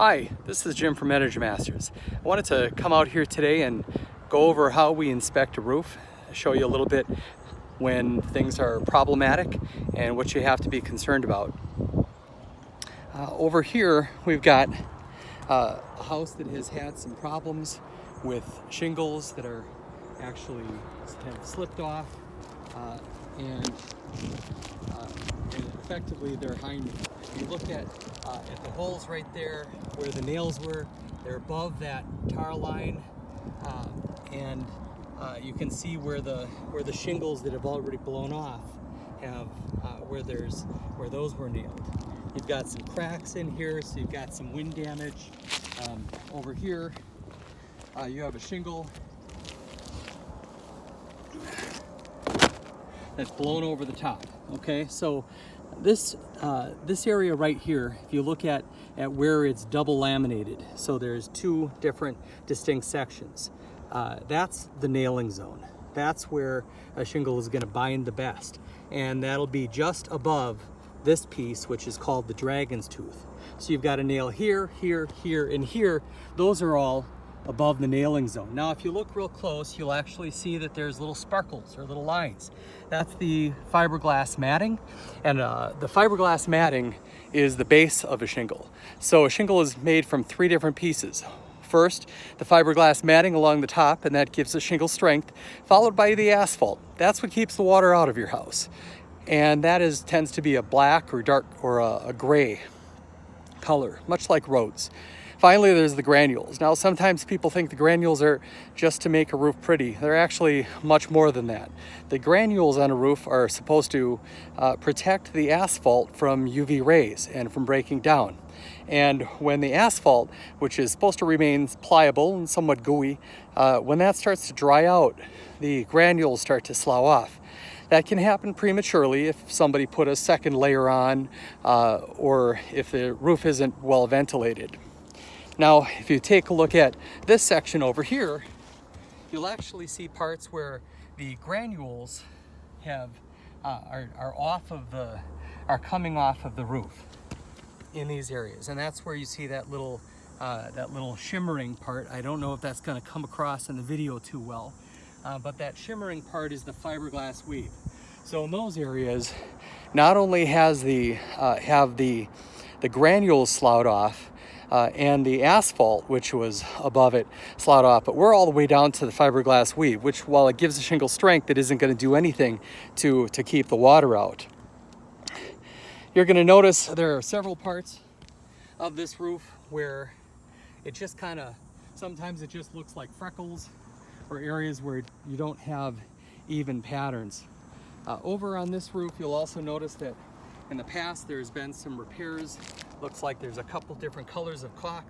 Hi, this is Jim from Energy Masters. I wanted to come out here today and go over how we inspect a roof, show you a little bit when things are problematic and what you have to be concerned about. Over here we've got a house that has had some problems with shingles that are actually have slipped off and effectively they're high. If you look at the holes right there where the nails were, they're above that tar line, and you can see where the shingles that have already blown off have where those were nailed. You've got some cracks in here, so you've got some wind damage. Over here, you have a shingle that's blown over the top. Okay, so this area right here, if you look at where it's double laminated, so there's two different distinct sections. That's the nailing zone. That's where a shingle is going to bind the best, and that'll be just above this piece, which is called the dragon's tooth. So you've got a nail here, here, here, and here. Those are all above the nailing zone. Now if you look real close, you'll actually see that there's little sparkles or little lines. That's the fiberglass matting, and the fiberglass matting is the base of a shingle. So a shingle is made from three different pieces. First, the fiberglass matting along the top, and that gives the shingle strength, followed by the asphalt. That's what keeps the water out of your house. And that tends to be a black or dark or a gray color, much like roads. Finally, there's the granules. Now, sometimes people think the granules are just to make a roof pretty. They're actually much more than that. The granules on a roof are supposed to protect the asphalt from UV rays and from breaking down. And when the asphalt, which is supposed to remain pliable and somewhat gooey, when that starts to dry out, the granules start to slough off. That can happen prematurely if somebody put a second layer on or if the roof isn't well ventilated. Now, if you take a look at this section over here, you'll actually see parts where the granules are coming off of the roof in these areas, and that's where you see that little shimmering part. I don't know if that's going to come across in the video too well, but that shimmering part is the fiberglass weave. So in those areas, not only have the granules sloughed off, and the asphalt, which was above it, sloughed off, but we're all the way down to the fiberglass weave, which, while it gives the shingle strength, it isn't going to do anything to keep the water out. You're going to notice there are several parts of this roof where it just sometimes it just looks like freckles or areas where you don't have even patterns. Over on this roof, you'll also notice that in the past there's been some repairs. Looks like there's a couple different colors of caulk,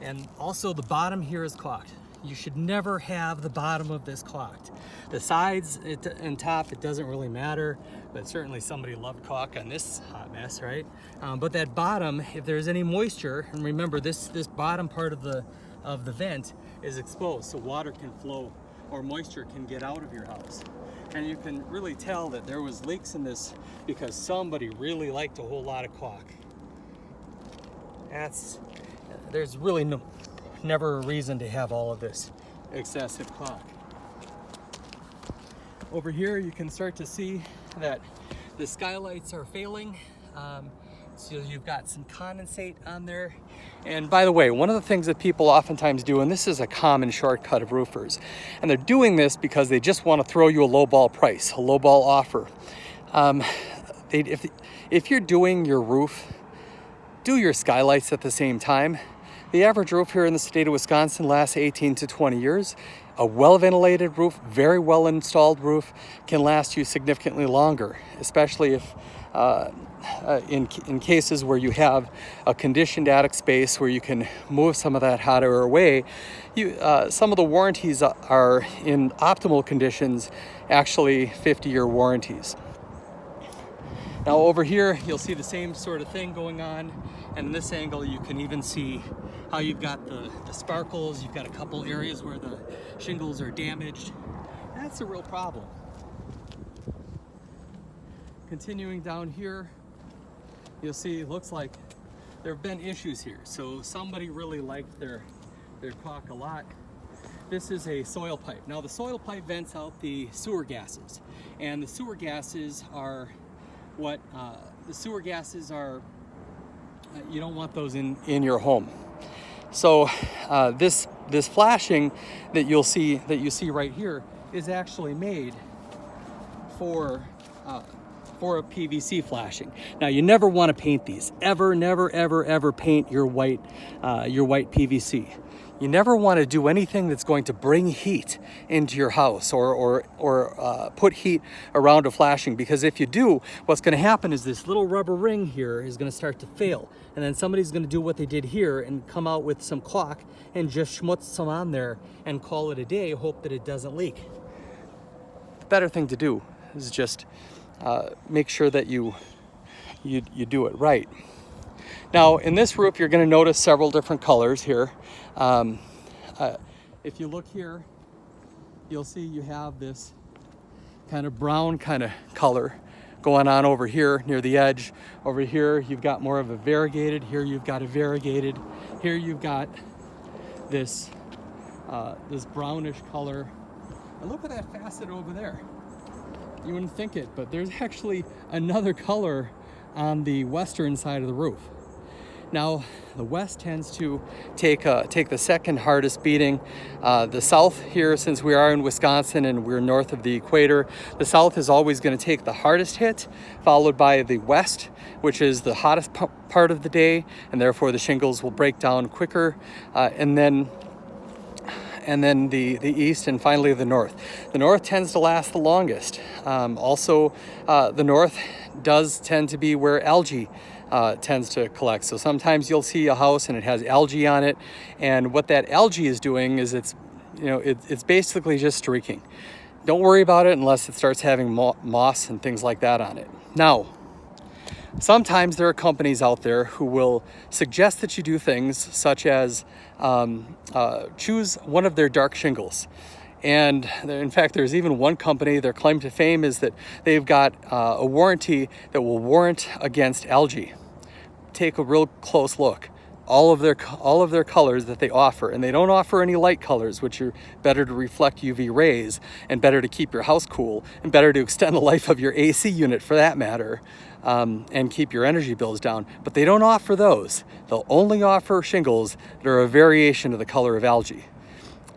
and also the bottom here is caulked. You should never have the bottom of this caulked. The sides and top, it doesn't really matter, but certainly somebody loved caulk on this hot mess, right? But that bottom, if there's any moisture, and remember this bottom part of the vent is exposed, so water can flow or moisture can get out of your house. And you can really tell that there was leaks in this because somebody really liked a whole lot of caulk. There's really never a reason to have all of this excessive caulk. Over here you can start to see that the skylights are failing. So you've got some condensate on there. And by the way, one of the things that people oftentimes do, and this is a common shortcut of roofers, and they're doing this because they just want to throw you a lowball price, a lowball offer. If you're doing your roof, do your skylights at the same time. The average roof here in the state of Wisconsin lasts 18 to 20 years. A well-ventilated roof, very well-installed roof can last you significantly longer, especially if in cases where you have a conditioned attic space where you can move some of that hot air away. Some of the warranties are in optimal conditions, actually 50-year warranties. Now over here, you'll see the same sort of thing going on. And in this angle, you can even see how you've got the sparkles. You've got a couple areas where the shingles are damaged. That's a real problem. Continuing down here, you'll see it looks like there have been issues here. So somebody really liked their caulk a lot. This is a soil pipe. Now the soil pipe vents out the sewer gases, and the sewer gases are what you don't want those in your home. So this flashing that you see right here is actually made for a PVC flashing. Now you never want to paint these. Never paint your white PVC. You never want to do anything that's going to bring heat into your house or put heat around a flashing, because if you do, what's going to happen is this little rubber ring here is going to start to fail, and then somebody's going to do what they did here and come out with some caulk and just schmutz some on there and call it a day, hope that it doesn't leak. The better thing to do is just make sure that you do it right. Now in this roof, you're going to notice several different colors here. If you look here, you'll see you have this kind of brown kind of color going on over here near the edge. Over here you've got more of a variegated. Here you've got a variegated. Here you've got this this brownish color. And look at that facet over there. You wouldn't think it, but there's actually another color on the western side of the roof. Now, the west tends to take the second hardest beating. The south here, since we are in Wisconsin and we're north of the equator, the south is always going to take the hardest hit, followed by the west, which is the hottest part of the day, and therefore the shingles will break down quicker, and then the east, and finally the north. The north tends to last the longest. Also, the north does tend to be where algae tends to collect. So sometimes you'll see a house and it has algae on it, and what that algae is doing is it's basically just streaking. Don't worry about it unless it starts having moss and things like that on it. Now, sometimes there are companies out there who will suggest that you do things such as choose one of their dark shingles. And in fact, there's even one company, their claim to fame is that they've got a warranty that will warrant against algae. Take a real close look. All of their colors that they offer, and they don't offer any light colors, which are better to reflect UV rays and better to keep your house cool and better to extend the life of your AC unit for that matter, and keep your energy bills down. But they don't offer those. They'll only offer shingles that are a variation of the color of algae.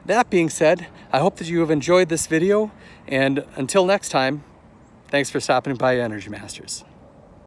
That being said, I hope that you have enjoyed this video, and until next time, thanks for stopping by Energy Masters.